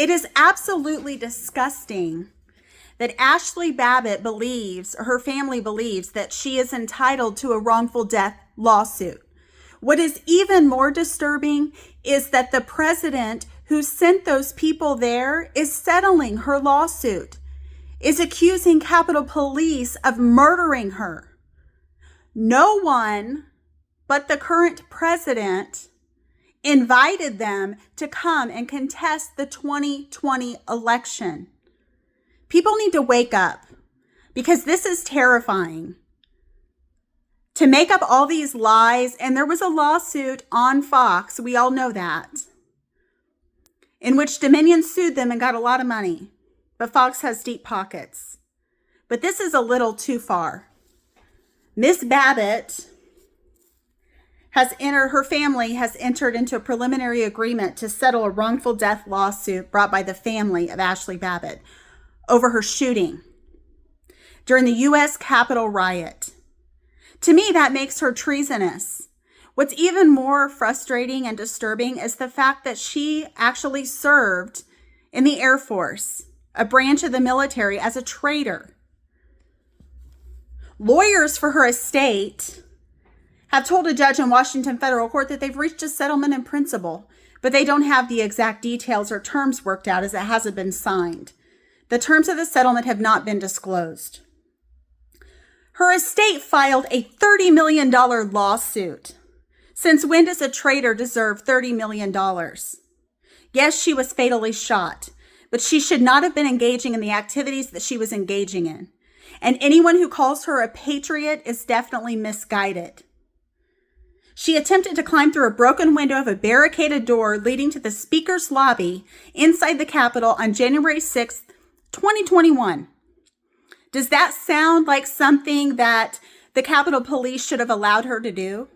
It is absolutely disgusting that Ashley Babbitt believes, or her family believes, that she is entitled to a wrongful death lawsuit. What is even more disturbing is that the president who sent those people there is settling her lawsuit, is accusing Capitol Police of murdering her. No one but the current president invited them to come and contest the 2020 election. People need to wake up, because this is terrifying. To make up all these lies, and there was a lawsuit on Fox, we all know that, in which Dominion sued them and got a lot of money. But Fox has deep pockets. But this is a little too far. Miss Babbitt her family has entered into a preliminary agreement to settle a wrongful death lawsuit brought by the family of Ashley Babbitt over her shooting during the U.S. Capitol riot. To me, that makes her treasonous. What's even more frustrating and disturbing is the fact that she actually served in the Air Force, a branch of the military, as a traitor. Lawyers for her estate have told a judge in Washington federal court that they've reached a settlement in principle, but they don't have the exact details or terms worked out, as it hasn't been signed. The terms of the settlement have not been disclosed. Her estate filed a $30 million lawsuit. Since when does a traitor deserve $30 million? Yes, she was fatally shot, but she should not have been engaging in the activities that she was engaging in. And anyone who calls her a patriot is definitely misguided. She attempted to climb through a broken window of a barricaded door leading to the Speaker's lobby inside the Capitol on January 6th, 2021. Does that sound like something that the Capitol Police should have allowed her to do?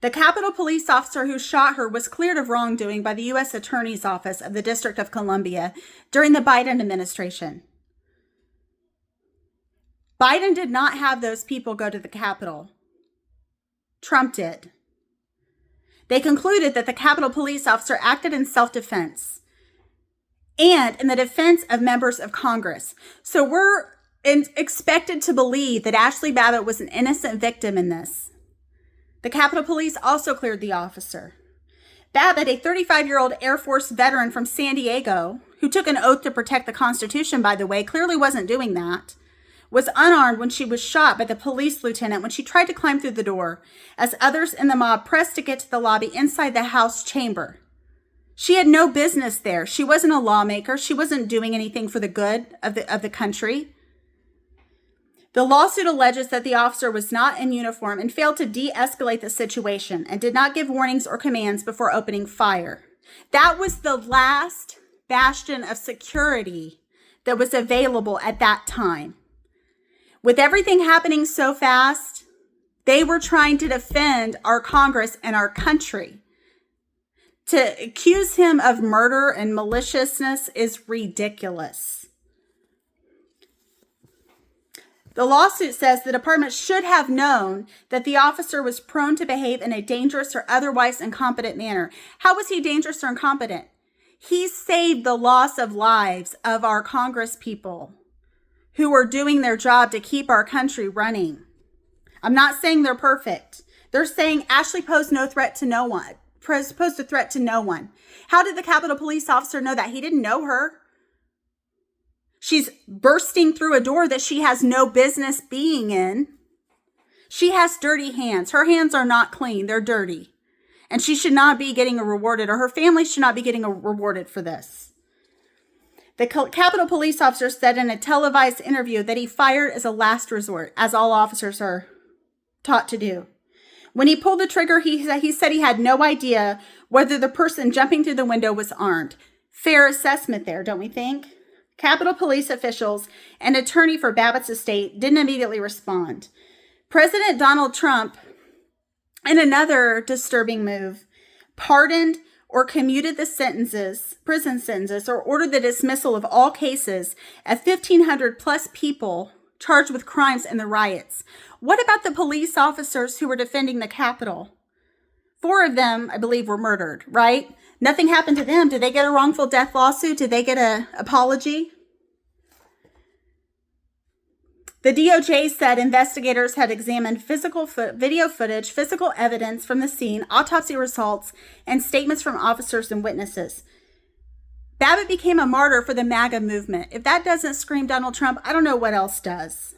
The Capitol Police officer who shot her was cleared of wrongdoing by the U.S. Attorney's Office of the District of Columbia during the Biden administration. Biden did not have those people go to the Capitol. Trump did. They concluded that the Capitol Police officer acted in self-defense and in the defense of members of Congress. So we're expected to believe that Ashley Babbitt was an innocent victim in this. The Capitol Police also cleared the officer. Babbitt, a 35-year-old Air Force veteran from San Diego, who took an oath to protect the Constitution, by the way, clearly wasn't doing that, was unarmed when she was shot by the police lieutenant when she tried to climb through the door, as others in the mob pressed to get to the lobby inside the House chamber. She had no business there. She wasn't a lawmaker. She wasn't doing anything for the good of the country. The lawsuit alleges that the officer was not in uniform and failed to de-escalate the situation and did not give warnings or commands before opening fire. That was the last bastion of security that was available at that time. With everything happening so fast, they were trying to defend our Congress and our country. To accuse him of murder and maliciousness is ridiculous. The lawsuit says the department should have known that the officer was prone to behave in a dangerous or otherwise incompetent manner. How was he dangerous or incompetent? He saved the loss of lives of our Congress people who are doing their job to keep our country running. I'm not saying they're perfect. They're saying Ashley posed no threat to no one. Posed a threat to no one. How did the Capitol Police officer know that? He didn't know her. She's bursting through a door that she has no business being in. She has dirty hands. Her hands are not clean. They're dirty. And she should not be getting rewarded, or her family should not be getting rewarded for this. The Capitol Police officer said in a televised interview that he fired as a last resort, as all officers are taught to do. When he pulled the trigger, he said he had no idea whether the person jumping through the window was armed. Fair assessment there, don't we think? Capitol Police officials and attorney for Babbitt's estate didn't immediately respond. President Donald Trump, in another disturbing move, pardoned or commuted the prison sentences, or ordered the dismissal of all cases of 1,500 plus people charged with crimes in the riots. What about the police officers who were defending the Capitol? 4 of them, I believe, were murdered, right? Nothing happened to them. Did they get a wrongful death lawsuit? Did they get an apology? The DOJ said investigators had examined video footage, physical evidence from the scene, autopsy results, and statements from officers and witnesses. Babbitt became a martyr for the MAGA movement. If that doesn't scream Donald Trump, I don't know what else does.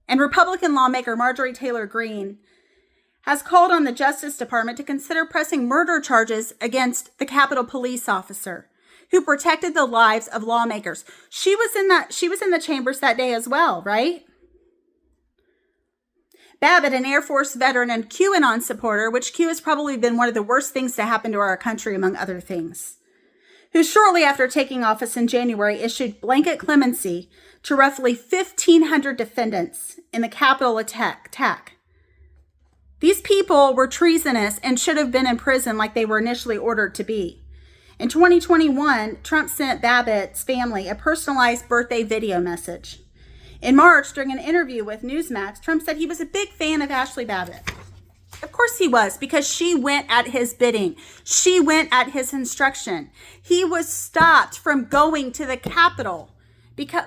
And Republican lawmaker Marjorie Taylor Greene has called on the Justice Department to consider pressing murder charges against the Capitol Police officer who protected the lives of lawmakers. She was in the chambers that day as well, right? Babbitt, an Air Force veteran and QAnon supporter, which Q has probably been one of the worst things to happen to our country, among other things, who shortly after taking office in January issued blanket clemency to roughly 1,500 defendants in the Capitol attack. These people were treasonous and should have been in prison like they were initially ordered to be. In 2021, Trump sent Babbitt's family a personalized birthday video message. In March, during an interview with Newsmax, Trump said he was a big fan of Ashley Babbitt. Of course he was, because she went at his bidding. She went at his instruction. He was stopped from going to the Capitol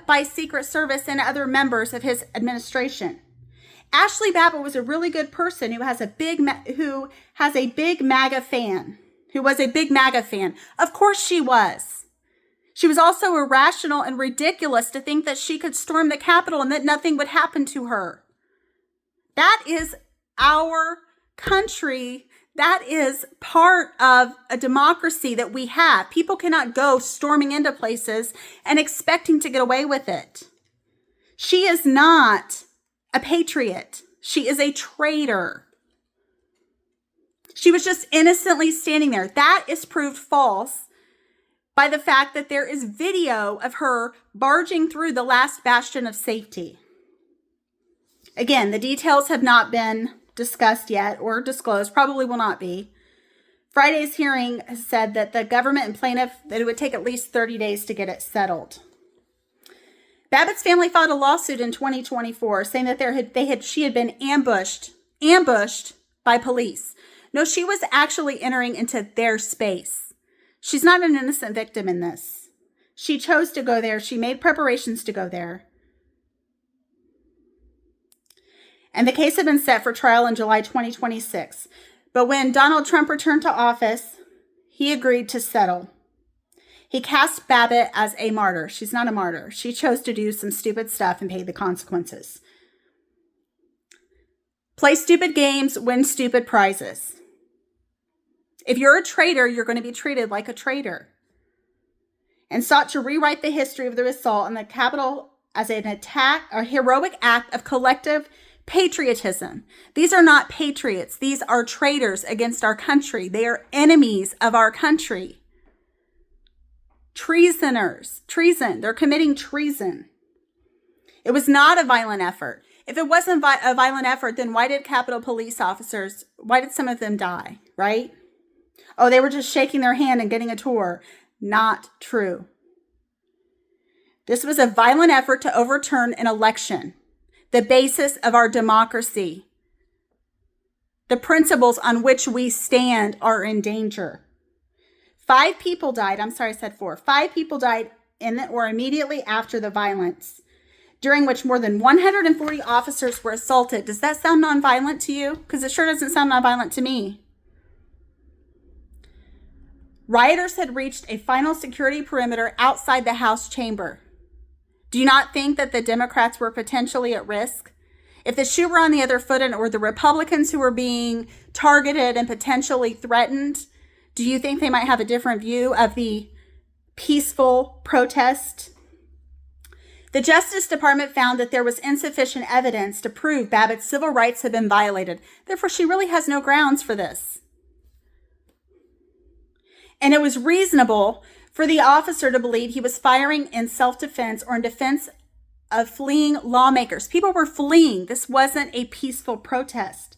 by Secret Service and other members of his administration. Ashley Babbitt was a really good person who was a big MAGA fan. Of course she was. She was also irrational and ridiculous to think that she could storm the Capitol and that nothing would happen to her. That is our country. That is part of a democracy that we have. People cannot go storming into places and expecting to get away with it. She is not a patriot. She is a traitor. She was just innocently standing there. That is proved false by the fact that there is video of her barging through the last bastion of safety. Again, the details have not been discussed yet or disclosed, probably will not be. Friday's hearing said that the government and plaintiff, that it would take at least 30 days to get it settled. Babbitt's family filed a lawsuit in 2024 saying that she had been ambushed by police. No, she was actually entering into their space. She's not an innocent victim in this. She chose to go there. She made preparations to go there. And the case had been set for trial in July 2026. But when Donald Trump returned to office, he agreed to settle. He cast Babbitt as a martyr. She's not a martyr. She chose to do some stupid stuff and paid the consequences. Play stupid games, win stupid prizes. If you're a traitor, you're going to be treated like a traitor. And sought to rewrite the history of the assault on the Capitol as an attack, a heroic act of collective patriotism. These are not patriots. These are traitors against our country. They are enemies of our country. Treasoners. Treason. They're committing treason. It was not a violent effort. If it wasn't a violent effort, then why did Capitol Police officers, why did some of them die, right? Oh, they were just shaking their hand and getting a tour. Not true. This was a violent effort to overturn an election, the basis of our democracy. The principles on which we stand are in danger. 5 people died. I'm sorry, I said 4. 5 people died in or immediately after the violence, during which more than 140 officers were assaulted. Does that sound nonviolent to you? Because it sure doesn't sound nonviolent to me. Rioters had reached a final security perimeter outside the House chamber. Do you not think that the Democrats were potentially at risk? If the shoe were on the other foot and it were the Republicans who were being targeted and potentially threatened, do you think they might have a different view of the peaceful protest? The Justice Department found that there was insufficient evidence to prove Babbitt's civil rights had been violated. Therefore, she really has no grounds for this. And it was reasonable for the officer to believe he was firing in self-defense or in defense of fleeing lawmakers. People were fleeing. This wasn't a peaceful protest,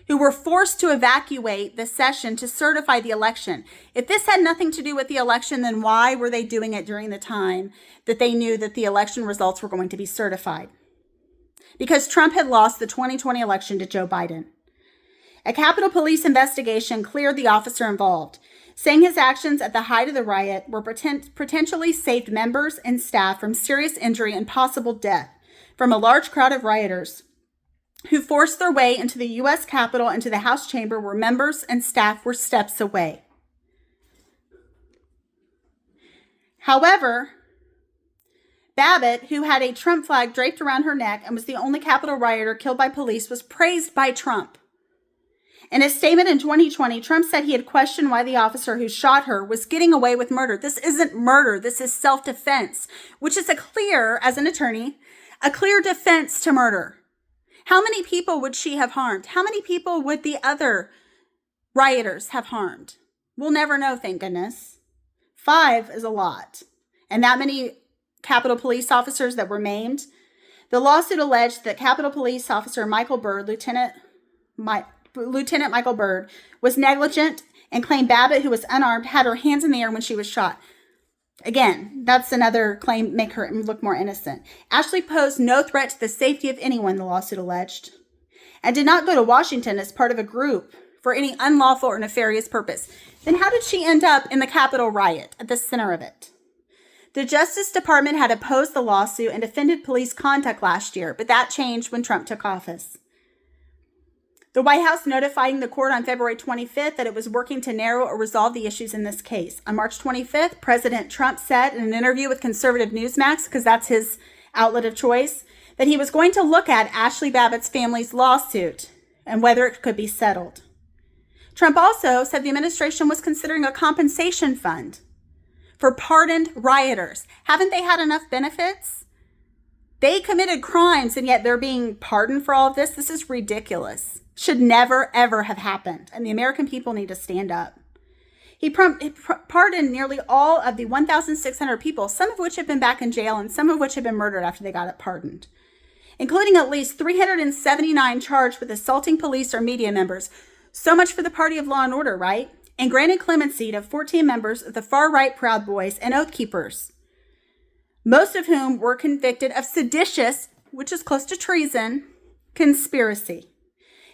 who were forced to evacuate the session to certify the election. If this had nothing to do with the election, then why were they doing it during the time that they knew that the election results were going to be certified? Because Trump had lost the 2020 election to Joe Biden. A Capitol Police investigation cleared the officer involved. saying his actions at the height of the riot were potentially saved members and staff from serious injury and possible death from a large crowd of rioters who forced their way into the U.S. Capitol and to the House chamber where members and staff were steps away. However, Babbitt, who had a Trump flag draped around her neck and was the only Capitol rioter killed by police, was praised by Trump. In a statement in 2020, Trump said he had questioned why the officer who shot her was getting away with murder. This isn't murder. This is self-defense, which is as an attorney, a clear defense to murder. How many people would she have harmed? How many people would the other rioters have harmed? We'll never know, thank goodness. 5 is a lot. And that many Capitol police officers that were maimed. The lawsuit alleged that Capitol Police Officer Michael Byrd, Lieutenant Michael Byrd, was negligent and claimed Babbitt, who was unarmed, had her hands in the air when she was shot. Again, that's another claim make her look more innocent. Ashley posed no threat to the safety of anyone, the lawsuit alleged, and did not go to Washington as part of a group for any unlawful or nefarious purpose. Then how did she end up in the Capitol riot at the center of it? The Justice Department had opposed the lawsuit and defended police conduct last year, but that changed when Trump took office. The White House notifying the court on February 25th that it was working to narrow or resolve the issues in this case. On March 25th, President Trump said in an interview with conservative Newsmax, because that's his outlet of choice, that he was going to look at Ashley Babbitt's family's lawsuit and whether it could be settled. Trump also said the administration was considering a compensation fund for pardoned rioters. Haven't they had enough benefits? They committed crimes and yet they're being pardoned for all of this. This is ridiculous. Should never, ever have happened. And the American people need to stand up. He pardoned nearly all of the 1,600 people, some of which have been back in jail and some of which have been murdered after they got pardoned, including at least 379 charged with assaulting police or media members. So much for the party of law and order, right? And granted clemency to 14 members of the far-right Proud Boys and Oath Keepers, most of whom were convicted of seditious, which is close to treason, conspiracy.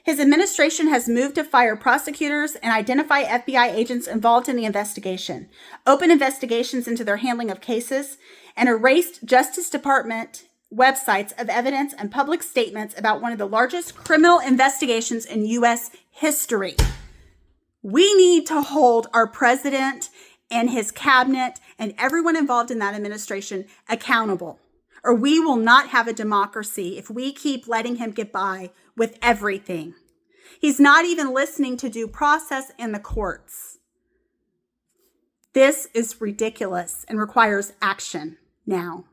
His administration has moved to fire prosecutors and identify FBI agents involved in the investigation, open investigations into their handling of cases, and erased Justice Department websites of evidence and public statements about one of the largest criminal investigations in U.S. history. We need to hold our president and his cabinet and everyone involved in that administration accountable, or we will not have a democracy if we keep letting him get by with everything. He's not even listening to due process in the courts. This is ridiculous and requires action now.